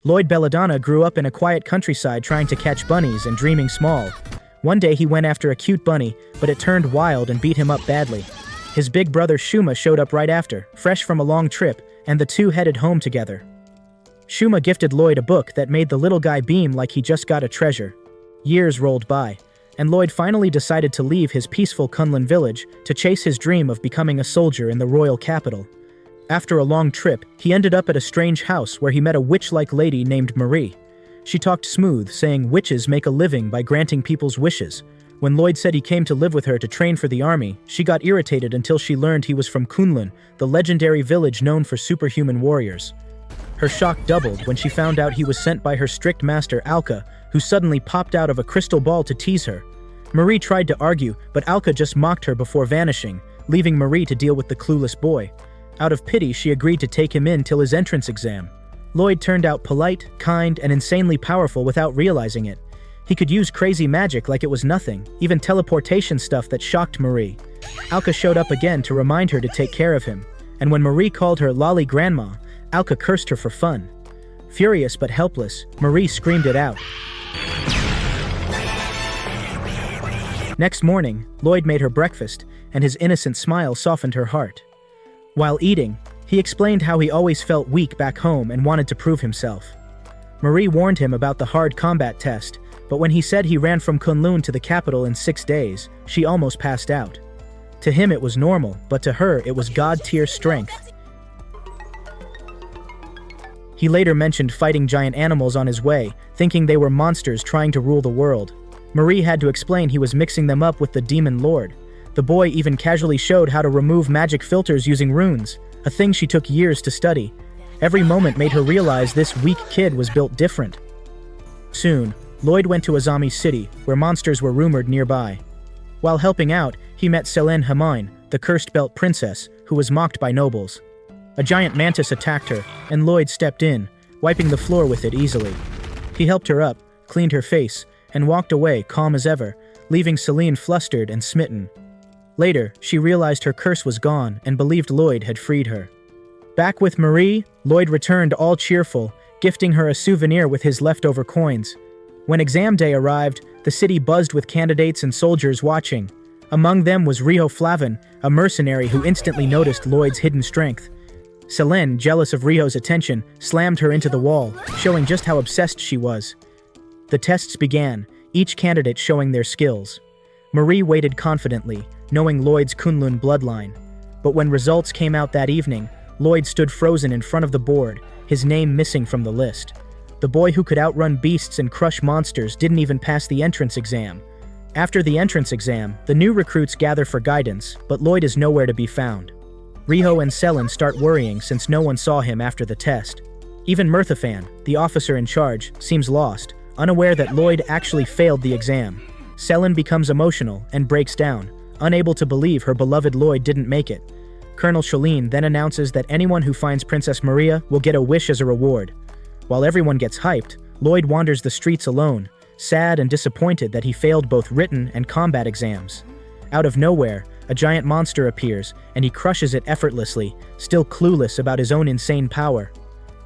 Lloyd Belladonna grew up in a quiet countryside trying to catch bunnies and dreaming small. One day he went after a cute bunny, but it turned wild and beat him up badly. His big brother Shuma showed up right after, fresh from a long trip, and the two headed home together. Shuma gifted Lloyd a book that made the little guy beam like he just got a treasure. Years rolled by, and Lloyd finally decided to leave his peaceful Kunlun village to chase his dream of becoming a soldier in the royal capital. After a long trip, he ended up at a strange house where he met a witch-like lady named Marie. She talked smooth, saying witches make a living by granting people's wishes. When Lloyd said he came to live with her to train for the army, she got irritated until she learned he was from Kunlun, the legendary village known for superhuman warriors. Her shock doubled when she found out he was sent by her strict master Alka, who suddenly popped out of a crystal ball to tease her. Marie tried to argue, but Alka just mocked her before vanishing, leaving Marie to deal with the clueless boy. Out of pity, she agreed to take him in till his entrance exam. Lloyd turned out polite, kind, and insanely powerful without realizing it. He could use crazy magic like it was nothing, even teleportation stuff that shocked Marie. Alka showed up again to remind her to take care of him, and when Marie called her Lolly Grandma, Alka cursed her for fun. Furious but helpless, Marie screamed it out. Next morning, Lloyd made her breakfast, and his innocent smile softened her heart. While eating, he explained how he always felt weak back home and wanted to prove himself. Marie warned him about the hard combat test, but when he said he ran from Kunlun to the capital in 6 days, she almost passed out. To him it was normal, but to her it was God-tier strength. He later mentioned fighting giant animals on his way, thinking they were monsters trying to rule the world. Marie had to explain he was mixing them up with the demon lord. The boy even casually showed how to remove magic filters using runes, a thing she took years to study. Every moment made her realize this weak kid was built different. Soon, Lloyd went to Azami's city, where monsters were rumored nearby. While helping out, he met Selene Hamine, the cursed belt princess, who was mocked by nobles. A giant mantis attacked her, and Lloyd stepped in, wiping the floor with it easily. He helped her up, cleaned her face, and walked away calm as ever, leaving Selene flustered and smitten. Later, she realized her curse was gone and believed Lloyd had freed her. Back with Marie, Lloyd returned all cheerful, gifting her a souvenir with his leftover coins. When exam day arrived, the city buzzed with candidates and soldiers watching. Among them was Riho Flavin, a mercenary who instantly noticed Lloyd's hidden strength. Selene, jealous of Riho's attention, slammed her into the wall, showing just how obsessed she was. The tests began, each candidate showing their skills. Marie waited confidently, knowing Lloyd's Kunlun bloodline. But when results came out that evening, Lloyd stood frozen in front of the board, his name missing from the list. The boy who could outrun beasts and crush monsters didn't even pass the entrance exam. After the entrance exam, the new recruits gather for guidance, but Lloyd is nowhere to be found. Riho and Selene start worrying since no one saw him after the test. Even Murthafan, the officer in charge, seems lost, unaware that Lloyd actually failed the exam. Selene becomes emotional and breaks down, unable to believe her beloved Lloyd didn't make it. Colonel Shalene then announces that anyone who finds Princess Maria will get a wish as a reward. While everyone gets hyped, Lloyd wanders the streets alone, sad and disappointed that he failed both written and combat exams. Out of nowhere, a giant monster appears, and he crushes it effortlessly, still clueless about his own insane power.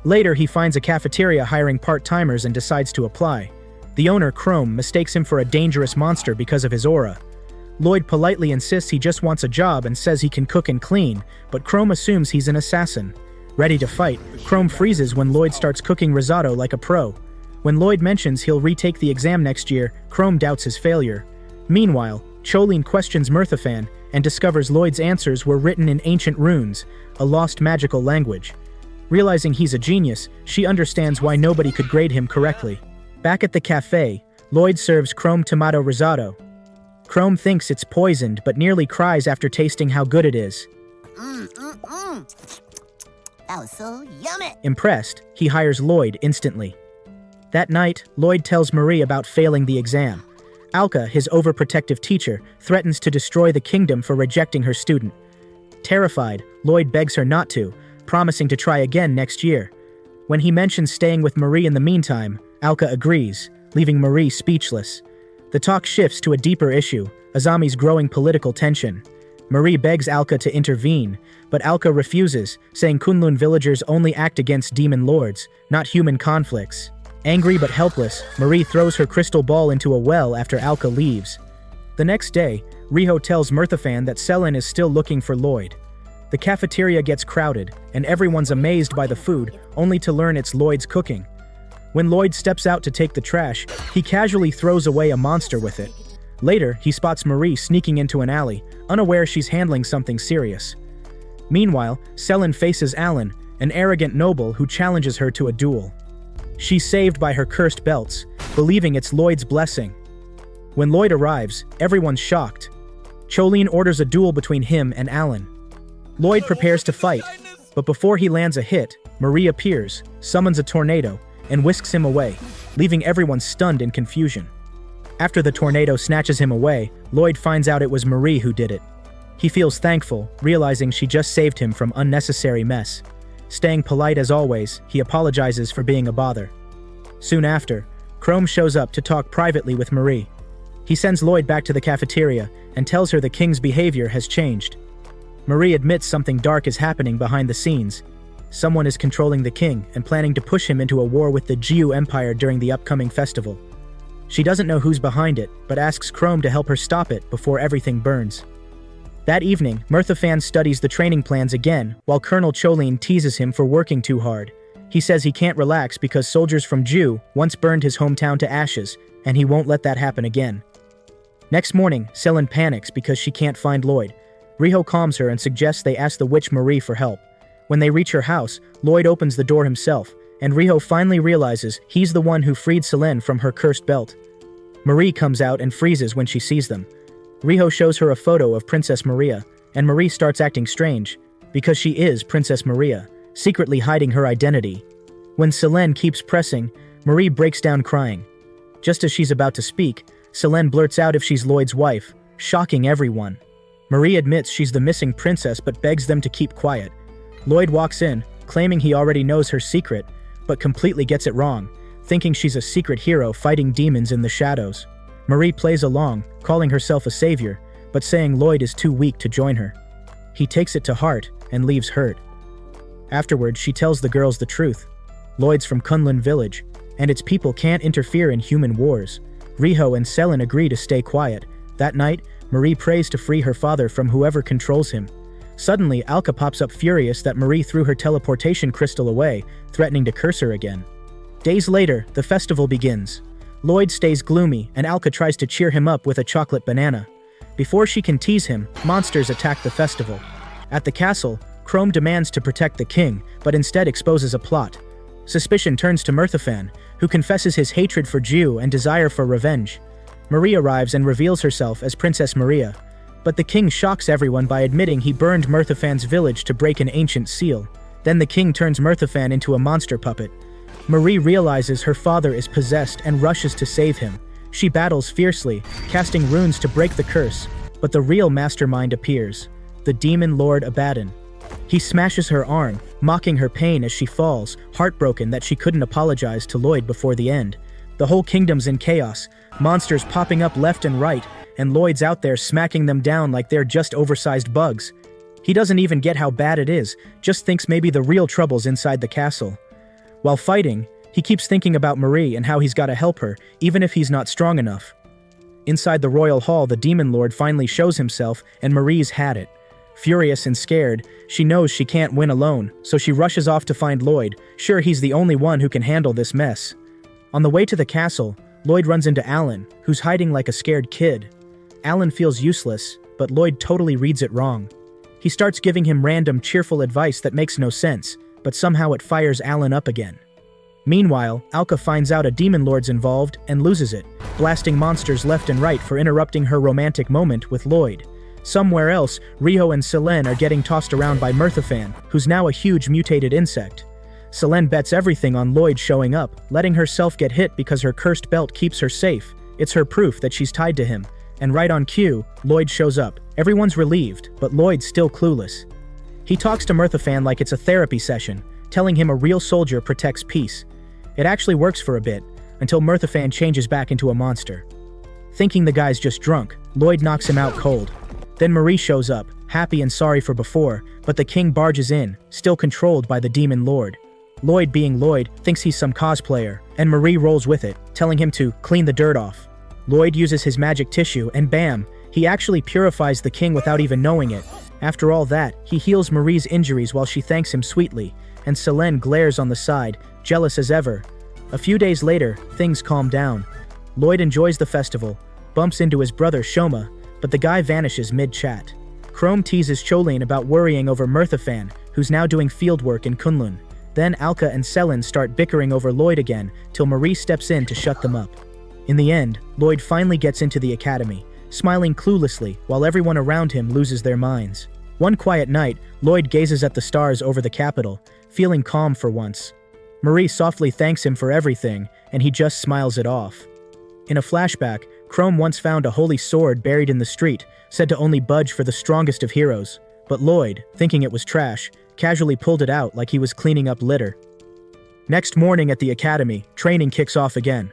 Later, he finds a cafeteria hiring part-timers and decides to apply. The owner, Chrome, mistakes him for a dangerous monster because of his aura. Lloyd politely insists he just wants a job and says he can cook and clean, but Chrome assumes he's an assassin. Ready to fight, Chrome freezes when Lloyd starts cooking risotto like a pro. When Lloyd mentions he'll retake the exam next year, Chrome doubts his failure. Meanwhile, Cholene questions Murthafan and discovers Lloyd's answers were written in ancient runes, a lost magical language. Realizing he's a genius, she understands why nobody could grade him correctly. Back at the cafe, Lloyd serves Chrome tomato risotto. Chrome thinks it's poisoned but nearly cries after tasting how good it is. That was so yummy! Impressed, he hires Lloyd instantly. That night, Lloyd tells Marie about failing the exam. Alka, his overprotective teacher, threatens to destroy the kingdom for rejecting her student. Terrified, Lloyd begs her not to, promising to try again next year. When he mentions staying with Marie in the meantime, Alka agrees, leaving Marie speechless. The talk shifts to a deeper issue, Azami's growing political tension. Marie begs Alka to intervene, but Alka refuses, saying Kunlun villagers only act against demon lords, not human conflicts. Angry but helpless, Marie throws her crystal ball into a well after Alka leaves. The next day, Riho tells Murthafan that Selen is still looking for Lloyd. The cafeteria gets crowded, and everyone's amazed by the food, only to learn it's Lloyd's cooking. When Lloyd steps out to take the trash, he casually throws away a monster with it. Later, he spots Marie sneaking into an alley, unaware she's handling something serious. Meanwhile, Selen faces Alan, an arrogant noble who challenges her to a duel. She's saved by her cursed belts, believing it's Lloyd's blessing. When Lloyd arrives, everyone's shocked. Cholene orders a duel between him and Alan. Lloyd prepares to fight, but before he lands a hit, Marie appears, summons a tornado, and whisks him away, leaving everyone stunned in confusion. After the tornado snatches him away, Lloyd finds out it was Marie who did it. He feels thankful, realizing she just saved him from unnecessary mess. Staying polite as always, he apologizes for being a bother. Soon after, Chrome shows up to talk privately with Marie. He sends Lloyd back to the cafeteria and tells her the king's behavior has changed. Marie admits something dark is happening behind the scenes. Someone is controlling the king and planning to push him into a war with the Jiu Empire during the upcoming festival. She doesn't know who's behind it, but asks Chrome to help her stop it before everything burns. That evening, Murthafan studies the training plans again, while Colonel Cholene teases him for working too hard. He says he can't relax because soldiers from Jiu once burned his hometown to ashes, and he won't let that happen again. Next morning, Selen panics because she can't find Lloyd. Riho calms her and suggests they ask the witch Marie for help. When they reach her house, Lloyd opens the door himself, and Riho finally realizes he's the one who freed Selen from her cursed belt. Marie comes out and freezes when she sees them. Riho shows her a photo of Princess Maria, and Marie starts acting strange, because she is Princess Maria, secretly hiding her identity. When Selen keeps pressing, Marie breaks down crying. Just as she's about to speak, Selen blurts out if she's Lloyd's wife, shocking everyone. Marie admits she's the missing princess but begs them to keep quiet. Lloyd walks in, claiming he already knows her secret, but completely gets it wrong, thinking she's a secret hero fighting demons in the shadows. Marie plays along, calling herself a savior, but saying Lloyd is too weak to join her. He takes it to heart and leaves hurt. Afterwards, she tells the girls the truth. Lloyd's from Kunlun village, and its people can't interfere in human wars. Riho and Selen agree to stay quiet. That night, Marie prays to free her father from whoever controls him. Suddenly, Alka pops up furious that Marie threw her teleportation crystal away, threatening to curse her again. Days later, the festival begins. Lloyd stays gloomy, and Alka tries to cheer him up with a chocolate banana. Before she can tease him, monsters attack the festival. At the castle, Chrome demands to protect the king, but instead exposes a plot. Suspicion turns to Murthafan, who confesses his hatred for Jiu and desire for revenge. Marie arrives and reveals herself as Princess Maria, but the king shocks everyone by admitting he burned Murthafan's village to break an ancient seal. Then the king turns Murthafan into a monster puppet. Marie realizes her father is possessed and rushes to save him. She battles fiercely, casting runes to break the curse, but the real mastermind appears, the demon lord Abaddon. He smashes her arm, mocking her pain as she falls, heartbroken that she couldn't apologize to Lloyd before the end. The whole kingdom's in chaos, monsters popping up left and right, and Lloyd's out there smacking them down like they're just oversized bugs. He doesn't even get how bad it is, just thinks maybe the real trouble's inside the castle. While fighting, he keeps thinking about Marie and how he's gotta help her, even if he's not strong enough. Inside the royal hall, the demon lord finally shows himself, and Marie's had it. Furious and scared, she knows she can't win alone, so she rushes off to find Lloyd, sure he's the only one who can handle this mess. On the way to the castle, Lloyd runs into Alan, who's hiding like a scared kid. Alan feels useless, but Lloyd totally reads it wrong. He starts giving him random cheerful advice that makes no sense, but somehow it fires Alan up again. Meanwhile, Alka finds out a demon lord's involved and loses it, blasting monsters left and right for interrupting her romantic moment with Lloyd. Somewhere else, Riho and Selen are getting tossed around by Murthafan, who's now a huge mutated insect. Selen bets everything on Lloyd showing up, letting herself get hit because her cursed belt keeps her safe. It's her proof that she's tied to him. And right on cue, Lloyd shows up. Everyone's relieved, but Lloyd's still clueless. He talks to Murthafan like it's a therapy session, telling him a real soldier protects peace. It actually works for a bit, until Murthafan changes back into a monster. Thinking the guy's just drunk, Lloyd knocks him out cold. Then Marie shows up, happy and sorry for before, but the king barges in, still controlled by the demon lord. Lloyd, being Lloyd, thinks he's some cosplayer, and Marie rolls with it, telling him to clean the dirt off. Lloyd uses his magic tissue, and bam, he actually purifies the king without even knowing it. After all that, he heals Marie's injuries while she thanks him sweetly, and Selene glares on the side, jealous as ever. A few days later, things calm down. Lloyd enjoys the festival, bumps into his brother Shoma, but the guy vanishes mid-chat. Chrome teases Cholene about worrying over Murthafan, who's now doing fieldwork in Kunlun. Then Alka and Selene start bickering over Lloyd again, till Marie steps in to shut them up. In the end, Lloyd finally gets into the academy, smiling cluelessly while everyone around him loses their minds. One quiet night, Lloyd gazes at the stars over the capital, feeling calm for once. Marie softly thanks him for everything, and he just smiles it off. In a flashback, Chrome once found a holy sword buried in the street, said to only budge for the strongest of heroes, but Lloyd, thinking it was trash, casually pulled it out like he was cleaning up litter. Next morning at the academy, training kicks off again.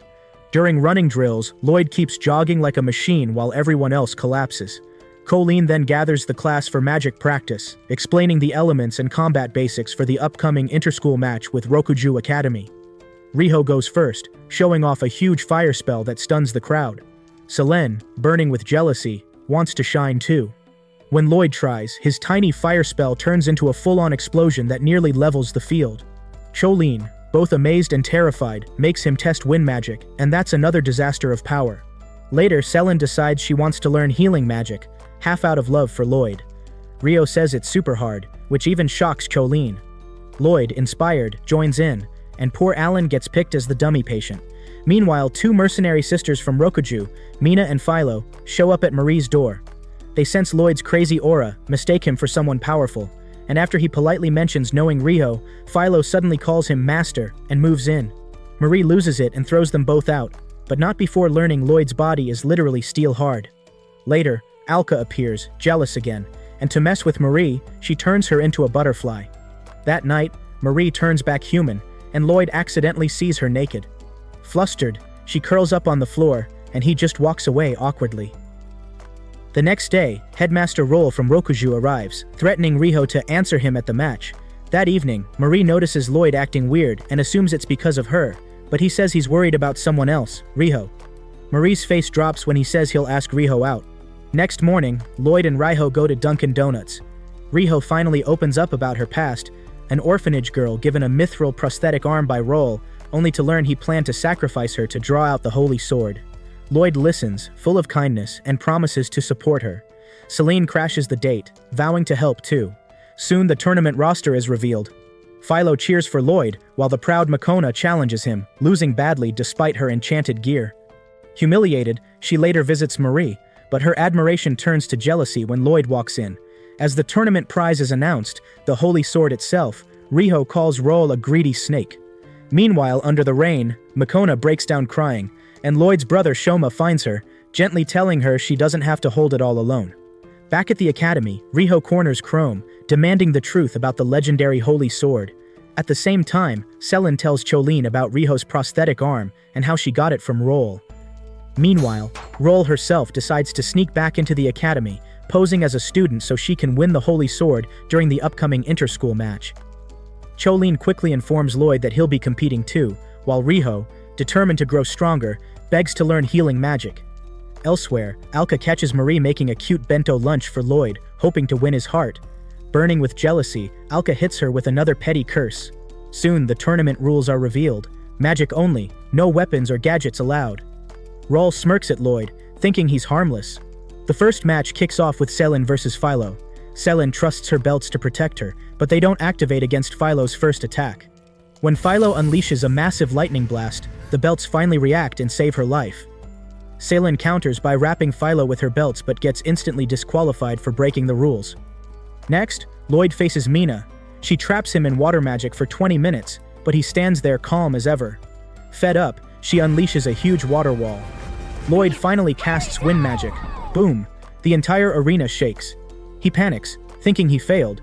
During running drills, Lloyd keeps jogging like a machine while everyone else collapses. Colleen then gathers the class for magic practice, explaining the elements and combat basics for the upcoming inter-school match with Rokuju Academy. Riho goes first, showing off a huge fire spell that stuns the crowd. Selene, burning with jealousy, wants to shine too. When Lloyd tries, his tiny fire spell turns into a full-on explosion that nearly levels the field. Cholene, both amazed and terrified, makes him test wind magic, and that's another disaster of power. Later, Selene decides she wants to learn healing magic, half out of love for Lloyd. Rio says it's super hard, which even shocks Cholene. Lloyd, inspired, joins in, and poor Alan gets picked as the dummy patient. Meanwhile, two mercenary sisters from Rokuju, Mina and Philo, show up at Marie's door. They sense Lloyd's crazy aura, mistake him for someone powerful, and after he politely mentions knowing Riho, Philo suddenly calls him master and moves in. Marie loses it and throws them both out, but not before learning Lloyd's body is literally steel hard. Later, Alka appears, jealous again, and to mess with Marie, she turns her into a butterfly. That night, Marie turns back human, and Lloyd accidentally sees her naked. Flustered, she curls up on the floor, and he just walks away awkwardly. The next day, Headmaster Roll from Rokuju arrives, threatening Riho to answer him at the match. That evening, Marie notices Lloyd acting weird and assumes it's because of her, but he says he's worried about someone else, Riho. Marie's face drops when he says he'll ask Riho out. Next morning, Lloyd and Riho go to Dunkin' Donuts. Riho finally opens up about her past, an orphanage girl given a mithril prosthetic arm by Roll, only to learn he planned to sacrifice her to draw out the holy sword. Lloyd listens, full of kindness, and promises to support her. Selene crashes the date, vowing to help too. Soon the tournament roster is revealed. Philo cheers for Lloyd, while the proud Makona challenges him, losing badly despite her enchanted gear. Humiliated, she later visits Marie, but her admiration turns to jealousy when Lloyd walks in. As the tournament prize is announced, the holy sword itself, Riho calls Roll a greedy snake. Meanwhile, under the rain, Makona breaks down crying, and Lloyd's brother Shoma finds her, gently telling her she doesn't have to hold it all alone. Back at the academy, Riho corners Chrome, demanding the truth about the legendary holy sword. At the same time, Selene tells Cholene about Riho's prosthetic arm and how she got it from Roll. Meanwhile, Roll herself decides to sneak back into the academy, posing as a student so she can win the holy sword during the upcoming inter-school match. Cholene quickly informs Lloyd that he'll be competing too, while Riho, determined to grow stronger, begs to learn healing magic. Elsewhere, Alka catches Marie making a cute bento lunch for Lloyd, hoping to win his heart. Burning with jealousy, Alka hits her with another petty curse. Soon, the tournament rules are revealed. Magic only, no weapons or gadgets allowed. Roll smirks at Lloyd, thinking he's harmless. The first match kicks off with Selene versus Philo. Selene trusts her belts to protect her, but they don't activate against Philo's first attack. When Philo unleashes a massive lightning blast, the belts finally react and save her life. Selene counters by wrapping Philo with her belts but gets instantly disqualified for breaking the rules. Next, Lloyd faces Mina. She traps him in water magic for 20 minutes, but he stands there calm as ever. Fed up, she unleashes a huge water wall. Lloyd finally casts wind magic. Boom! The entire arena shakes. He panics, thinking he failed.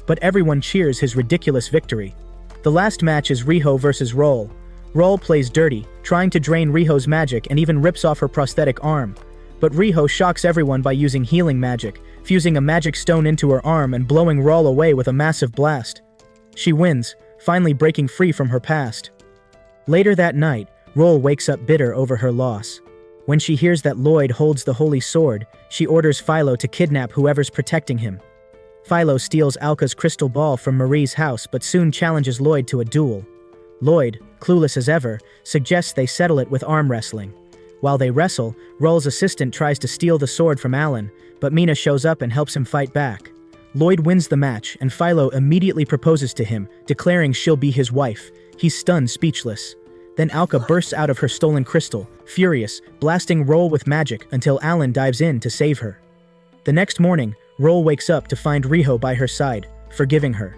But everyone cheers his ridiculous victory. The last match is Riho versus Roll. Roll plays dirty, trying to drain Riho's magic and even rips off her prosthetic arm. But Riho shocks everyone by using healing magic, fusing a magic stone into her arm and blowing Roll away with a massive blast. She wins, finally breaking free from her past. Later that night, Roll wakes up bitter over her loss. When she hears that Lloyd holds the holy sword, she orders Philo to kidnap whoever's protecting him. Philo steals Alka's crystal ball from Marie's house but soon challenges Lloyd to a duel. Lloyd, clueless as ever, suggests they settle it with arm wrestling. While they wrestle, Roll's assistant tries to steal the sword from Alan, but Mina shows up and helps him fight back. Lloyd wins the match and Philo immediately proposes to him, declaring she'll be his wife. He's stunned speechless. Then Alka bursts out of her stolen crystal, furious, blasting Roll with magic until Alan dives in to save her. The next morning, Roll wakes up to find Riho by her side, forgiving her.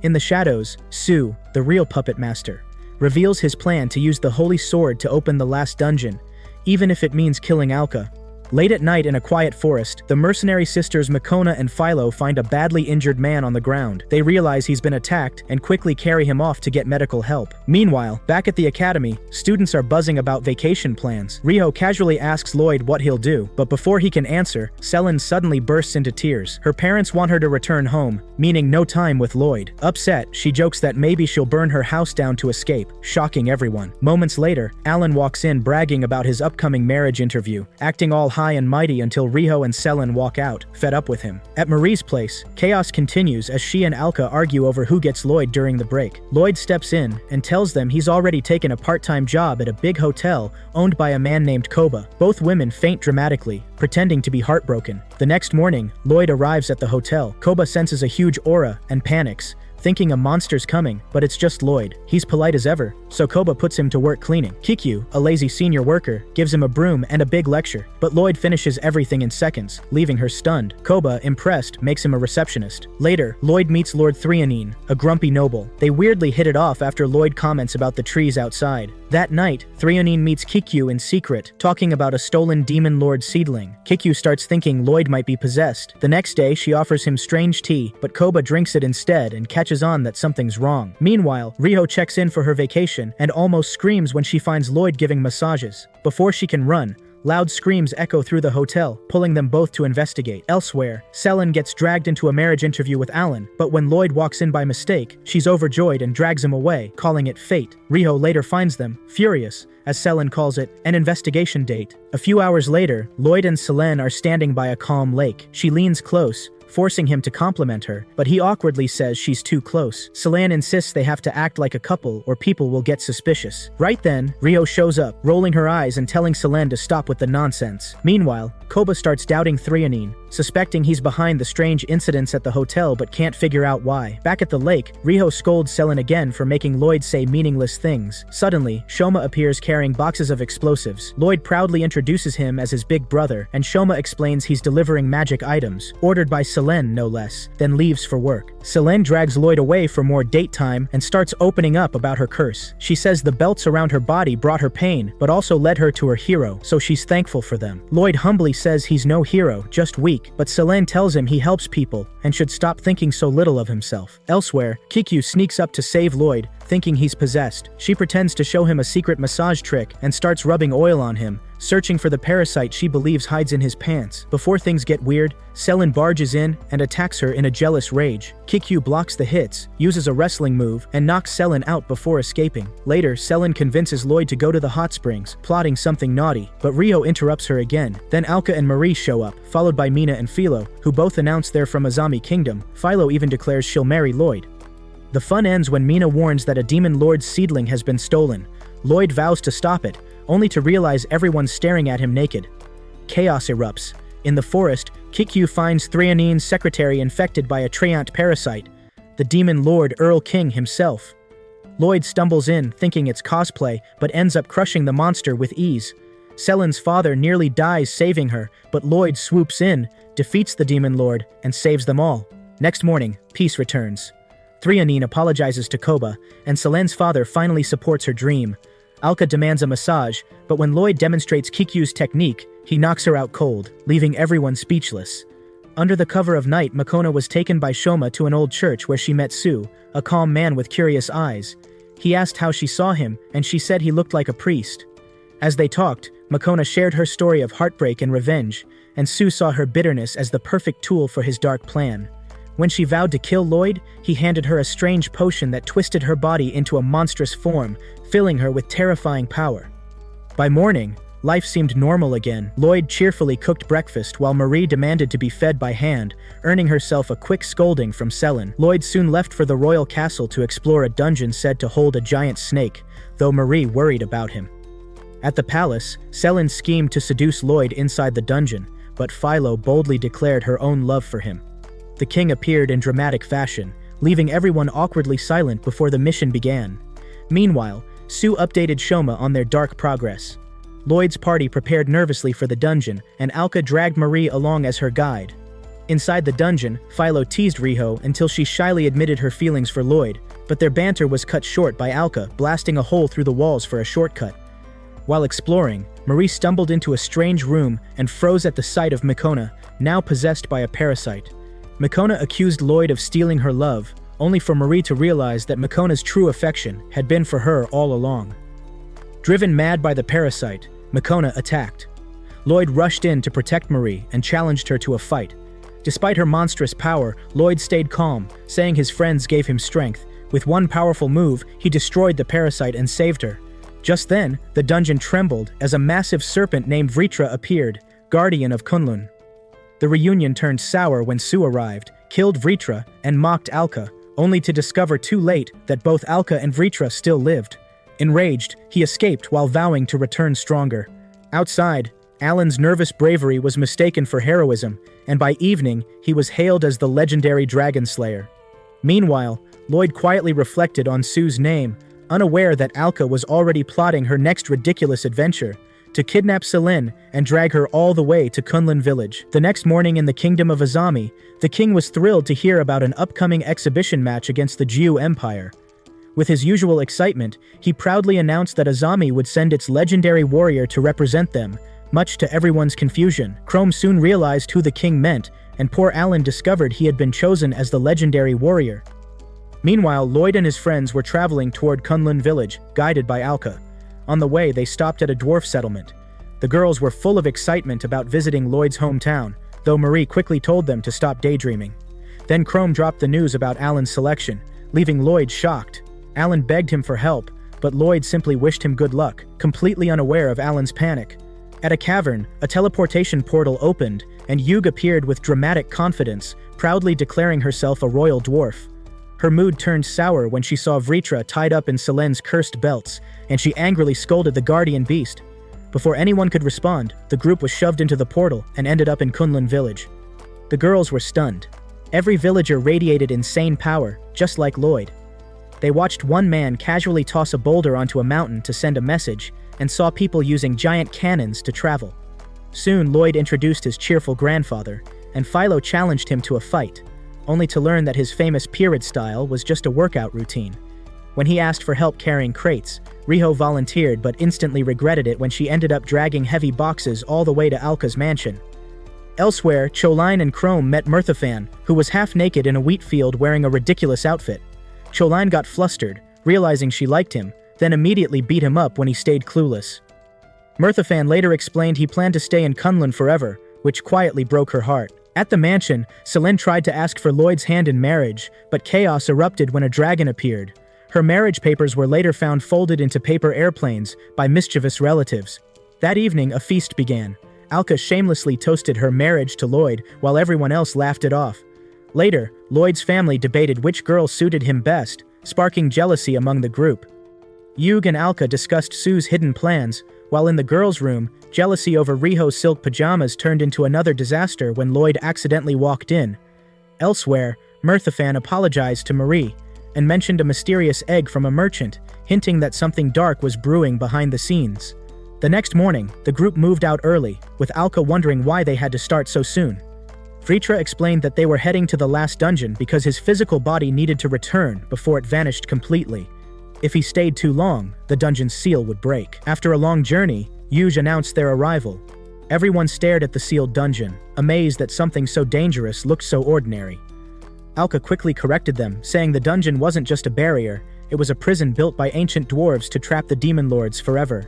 In the shadows, Sue, the real puppet master, reveals his plan to use the holy sword to open the last dungeon, even if it means killing Alka. Late at night in a quiet forest, the mercenary sisters Makona and Philo find a badly injured man on the ground. They realize he's been attacked and quickly carry him off to get medical help. Meanwhile, back at the academy, students are buzzing about vacation plans. Riho casually asks Lloyd what he'll do, but before he can answer, Selin suddenly bursts into tears. Her parents want her to return home, meaning no time with Lloyd. Upset, she jokes that maybe she'll burn her house down to escape, shocking everyone. Moments later, Alan walks in bragging about his upcoming marriage interview, acting all high and mighty until Riho and Selin walk out, fed up with him. At Marie's place, chaos continues as she and Alka argue over who gets Lloyd during the break. Lloyd steps in and tells them he's already taken a part-time job at a big hotel owned by a man named Koba. Both women faint dramatically, pretending to be heartbroken. The next morning, Lloyd arrives at the hotel. Koba senses a huge aura and panics, thinking a monster's coming, but it's just Lloyd. He's polite as ever, so Koba puts him to work cleaning. Kikyu, a lazy senior worker, gives him a broom and a big lecture, but Lloyd finishes everything in seconds, leaving her stunned. Koba, impressed, makes him a receptionist. Later, Lloyd meets Lord Threonine, a grumpy noble. They weirdly hit it off after Lloyd comments about the trees outside. That night, Threonine meets Kikyu in secret, talking about a stolen demon lord seedling. Kikyu starts thinking Lloyd might be possessed. The next day, she offers him strange tea, but Koba drinks it instead and catches on that something's wrong. Meanwhile, Riho checks in for her vacation and almost screams when she finds Lloyd giving massages. Before she can run, loud screams echo through the hotel, pulling them both to investigate. Elsewhere, Selin gets dragged into a marriage interview with Alan, but when Lloyd walks in by mistake, she's overjoyed and drags him away, calling it fate. Riho later finds them, furious, as Selin calls it, an investigation date. A few hours later, Lloyd and Selene are standing by a calm lake. She leans close, forcing him to compliment her, but he awkwardly says she's too close. Selene insists they have to act like a couple or people will get suspicious. Right then, Riho shows up, rolling her eyes and telling Selene to stop with the nonsense. Meanwhile, Koba starts doubting Threonine, suspecting he's behind the strange incidents at the hotel but can't figure out why. Back at the lake, Riho scolds Selin again for making Lloyd say meaningless things. Suddenly, Shoma appears carrying boxes of explosives. Lloyd proudly introduces him as his big brother, and Shoma explains he's delivering magic items, ordered by Selene no less, then leaves for work. Selene drags Lloyd away for more date time and starts opening up about her curse. She says the belts around her body brought her pain, but also led her to her hero, so she's thankful for them. Lloyd humbly says he's no hero, just weak, but Selene tells him he helps people and should stop thinking so little of himself. Elsewhere, Kikyu sneaks up to save Lloyd, thinking he's possessed. She pretends to show him a secret massage trick and starts rubbing oil on him, searching for the parasite she believes hides in his pants. Before things get weird, Selin barges in and attacks her in a jealous rage. Kikyu blocks the hits, uses a wrestling move, and knocks Selin out before escaping. Later, Selin convinces Lloyd to go to the hot springs, plotting something naughty, but Riho interrupts her again. Then Alka and Marie show up, followed by Mina and Philo, who both announce they're from Azami Kingdom. Philo even declares she'll marry Lloyd. The fun ends when Mina warns that a demon lord's seedling has been stolen. Lloyd vows to stop it, only to realize everyone's staring at him naked. Chaos erupts. In the forest, Kikyu finds Threonine's secretary infected by a Treant parasite, the demon lord Earl King himself. Lloyd stumbles in, thinking it's cosplay, but ends up crushing the monster with ease. Selin's father nearly dies saving her, but Lloyd swoops in, defeats the demon lord, and saves them all. Next morning, peace returns. Threonine apologizes to Koba, and Selen's father finally supports her dream. Alka demands a massage, but when Lloyd demonstrates Kikyu's technique, he knocks her out cold, leaving everyone speechless. Under the cover of night, Makona was taken by Shoma to an old church where she met Sue, a calm man with curious eyes. He asked how she saw him, and she said he looked like a priest. As they talked, Makona shared her story of heartbreak and revenge, and Sue saw her bitterness as the perfect tool for his dark plan. When she vowed to kill Lloyd, he handed her a strange potion that twisted her body into a monstrous form, filling her with terrifying power. By morning, life seemed normal again. Lloyd cheerfully cooked breakfast while Marie demanded to be fed by hand, earning herself a quick scolding from Selin. Lloyd soon left for the royal castle to explore a dungeon said to hold a giant snake, though Marie worried about him. At the palace, Selin schemed to seduce Lloyd inside the dungeon, but Philo boldly declared her own love for him. The king appeared in dramatic fashion, leaving everyone awkwardly silent before the mission began. Meanwhile, Sue updated Shoma on their dark progress. Lloyd's party prepared nervously for the dungeon, and Alka dragged Marie along as her guide. Inside the dungeon, Philo teased Riho until she shyly admitted her feelings for Lloyd, but their banter was cut short by Alka blasting a hole through the walls for a shortcut. While exploring, Marie stumbled into a strange room and froze at the sight of Makona, now possessed by a parasite. Makona accused Lloyd of stealing her love, only for Marie to realize that Makona's true affection had been for her all along. Driven mad by the parasite, Makona attacked. Lloyd rushed in to protect Marie and challenged her to a fight. Despite her monstrous power, Lloyd stayed calm, saying his friends gave him strength. With one powerful move, he destroyed the parasite and saved her. Just then, the dungeon trembled as a massive serpent named Vritra appeared, guardian of Kunlun. The reunion turned sour when Sue arrived, killed Vritra, and mocked Alka, only to discover too late that both Alka and Vritra still lived. Enraged, he escaped while vowing to return stronger. Outside, Alan's nervous bravery was mistaken for heroism, and by evening, he was hailed as the legendary Dragon Slayer. Meanwhile, Lloyd quietly reflected on Sue's name, unaware that Alka was already plotting her next ridiculous adventure, to kidnap Selin and drag her all the way to Kunlun village. The next morning in the kingdom of Azami, the king was thrilled to hear about an upcoming exhibition match against the Jiu Empire. With his usual excitement, he proudly announced that Azami would send its legendary warrior to represent them, much to everyone's confusion. Chrome soon realized who the king meant, and poor Alan discovered he had been chosen as the legendary warrior. Meanwhile, Lloyd and his friends were traveling toward Kunlun village, guided by Alka. On the way, they stopped at a dwarf settlement. The girls were full of excitement about visiting Lloyd's hometown, though Marie quickly told them to stop daydreaming. Then Chrome dropped the news about Alan's selection, leaving Lloyd shocked. Alan begged him for help, but Lloyd simply wished him good luck, completely unaware of Alan's panic. At a cavern, a teleportation portal opened, and Yug appeared with dramatic confidence, proudly declaring herself a royal dwarf. Her mood turned sour when she saw Vritra tied up in Selen's cursed belts, and she angrily scolded the guardian beast. Before anyone could respond, the group was shoved into the portal and ended up in Kunlun village. The girls were stunned. Every villager radiated insane power, just like Lloyd. They watched one man casually toss a boulder onto a mountain to send a message, and saw people using giant cannons to travel. Soon, Lloyd introduced his cheerful grandfather, and Philo challenged him to a fight, only to learn that his famous pyramid style was just a workout routine. When he asked for help carrying crates, Riho volunteered but instantly regretted it when she ended up dragging heavy boxes all the way to Alka's mansion. Elsewhere, Choline and Chrome met Murthafan, who was half naked in a wheat field wearing a ridiculous outfit. Choline got flustered, realizing she liked him, then immediately beat him up when he stayed clueless. Murthafan later explained he planned to stay in Kunlun forever, which quietly broke her heart. At the mansion, Selin tried to ask for Lloyd's hand in marriage, but chaos erupted when a dragon appeared. Her marriage papers were later found folded into paper airplanes by mischievous relatives. That evening, a feast began. Alka shamelessly toasted her marriage to Lloyd, while everyone else laughed it off. Later, Lloyd's family debated which girl suited him best, sparking jealousy among the group. Yug and Alka discussed Sue's hidden plans, while in the girls' room, jealousy over Riho's silk pajamas turned into another disaster when Lloyd accidentally walked in. Elsewhere, Murthafan apologized to Marie, and mentioned a mysterious egg from a merchant, hinting that something dark was brewing behind the scenes. The next morning, the group moved out early, with Alka wondering why they had to start so soon. Vritra explained that they were heading to the last dungeon because his physical body needed to return before it vanished completely. If he stayed too long, the dungeon's seal would break. After a long journey, Yuj announced their arrival. Everyone stared at the sealed dungeon, amazed that something so dangerous looked so ordinary. Alka quickly corrected them, saying the dungeon wasn't just a barrier, it was a prison built by ancient dwarves to trap the demon lords forever.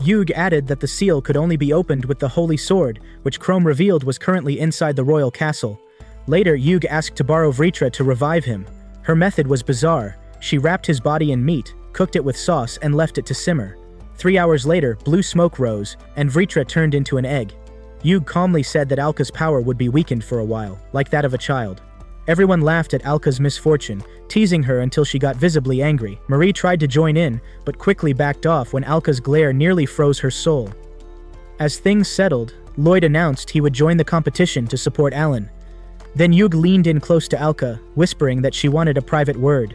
Yug added that the seal could only be opened with the holy sword, which Chrome revealed was currently inside the royal castle. Later, Yug asked to borrow Vritra to revive him. Her method was bizarre. She wrapped his body in meat, cooked it with sauce, and left it to simmer. 3 hours later, blue smoke rose, and Vritra turned into an egg. Yug calmly said that Alka's power would be weakened for a while, like that of a child. Everyone laughed at Alka's misfortune, teasing her until she got visibly angry. Marie tried to join in, but quickly backed off when Alka's glare nearly froze her soul. As things settled, Lloyd announced he would join the competition to support Alan. Then Yug leaned in close to Alka, whispering that she wanted a private word.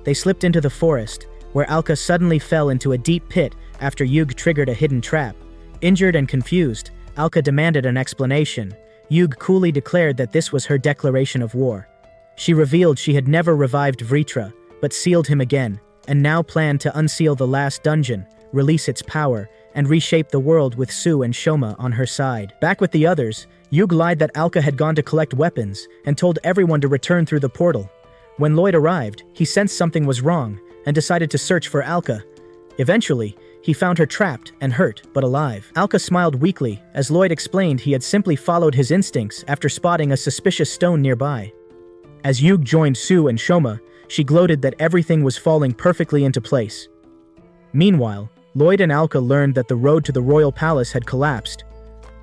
They slipped into the forest, where Alka suddenly fell into a deep pit after Yug triggered a hidden trap. Injured and confused, Alka demanded an explanation. Yug coolly declared that this was her declaration of war. She revealed she had never revived Vritra, but sealed him again, and now planned to unseal the last dungeon, release its power, and reshape the world with Sue and Shoma on her side. Back with the others, Yug lied that Alka had gone to collect weapons, and told everyone to return through the portal. When Lloyd arrived, he sensed something was wrong, and decided to search for Alka. Eventually, he found her trapped and hurt, but alive. Alka smiled weakly, as Lloyd explained he had simply followed his instincts after spotting a suspicious stone nearby. As Yug joined Sue and Shoma, she gloated that everything was falling perfectly into place. Meanwhile, Lloyd and Alka learned that the road to the royal palace had collapsed.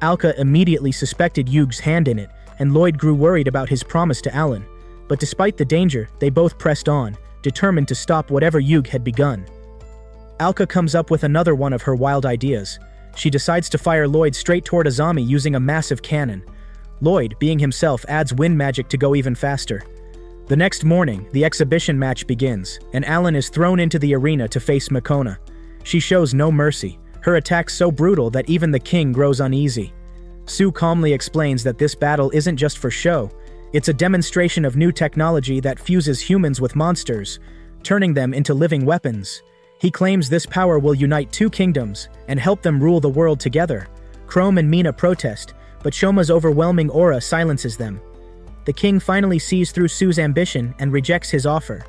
Alka immediately suspected Yug's hand in it, and Lloyd grew worried about his promise to Alan. But despite the danger, they both pressed on, determined to stop whatever Yug had begun. Alka comes up with another one of her wild ideas. She decides to fire Lloyd straight toward Azami using a massive cannon. Lloyd, being himself, adds wind magic to go even faster. The next morning, the exhibition match begins, and Alan is thrown into the arena to face Makona. She shows no mercy, her attacks so brutal that even the king grows uneasy. Sue calmly explains that this battle isn't just for show. It's a demonstration of new technology that fuses humans with monsters, turning them into living weapons. He claims this power will unite two kingdoms and help them rule the world together. Chrome and Mina protest, but Shoma's overwhelming aura silences them. The king finally sees through Sue's ambition and rejects his offer.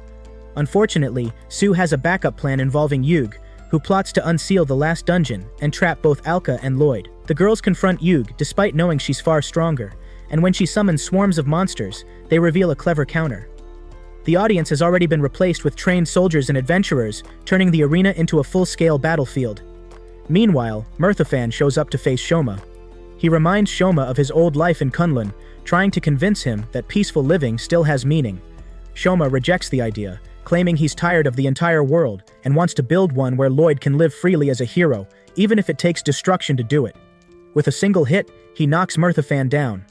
Unfortunately, Sue has a backup plan involving Yug, who plots to unseal the last dungeon and trap both Alka and Lloyd. The girls confront Yug despite knowing she's far stronger, and when she summons swarms of monsters, they reveal a clever counter. The audience has already been replaced with trained soldiers and adventurers, turning the arena into a full-scale battlefield. Meanwhile, Murthafan shows up to face Shoma. He reminds Shoma of his old life in Kunlun, trying to convince him that peaceful living still has meaning. Shoma rejects the idea, claiming he's tired of the entire world and wants to build one where Lloyd can live freely as a hero, even if it takes destruction to do it. With a single hit, he knocks Murthafan down.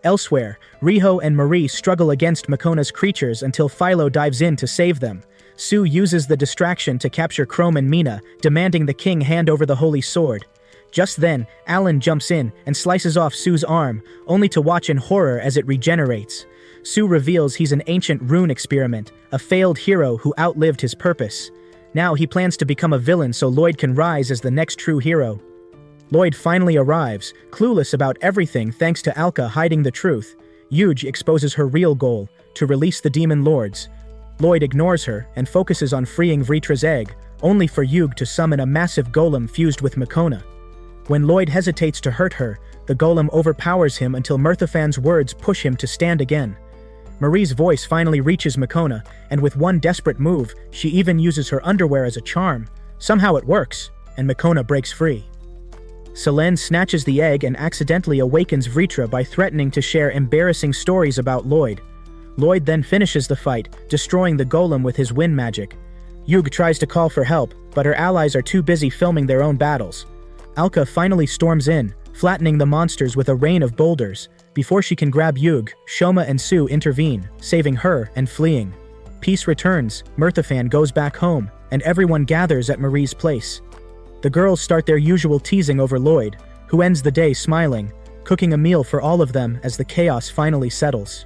Elsewhere, Riho and Marie struggle against Makona's creatures until Philo dives in to save them. Sue uses the distraction to capture Chrome and Mina, demanding the king hand over the holy sword. Just then, Alan jumps in and slices off Sue's arm, only to watch in horror as it regenerates. Sue reveals he's an ancient rune experiment, a failed hero who outlived his purpose. Now he plans to become a villain so Lloyd can rise as the next true hero. Lloyd finally arrives, clueless about everything thanks to Alka hiding the truth. Yuge exposes her real goal, to release the demon lords. Lloyd ignores her and focuses on freeing Vritra's egg, only for Yug to summon a massive golem fused with Makona. When Lloyd hesitates to hurt her, the golem overpowers him until Murthafan's words push him to stand again. Marie's voice finally reaches Makona, and with one desperate move, she even uses her underwear as a charm. Somehow it works, and Makona breaks free. Selene snatches the egg and accidentally awakens Vritra by threatening to share embarrassing stories about Lloyd. Lloyd then finishes the fight, destroying the golem with his wind magic. Yug tries to call for help, but her allies are too busy filming their own battles. Alka finally storms in, flattening the monsters with a rain of boulders. Before she can grab Yug, Shoma and Sue intervene, saving her and fleeing. Peace returns, Murthafan goes back home, and everyone gathers at Marie's place. The girls start their usual teasing over Lloyd, who ends the day smiling, cooking a meal for all of them as the chaos finally settles.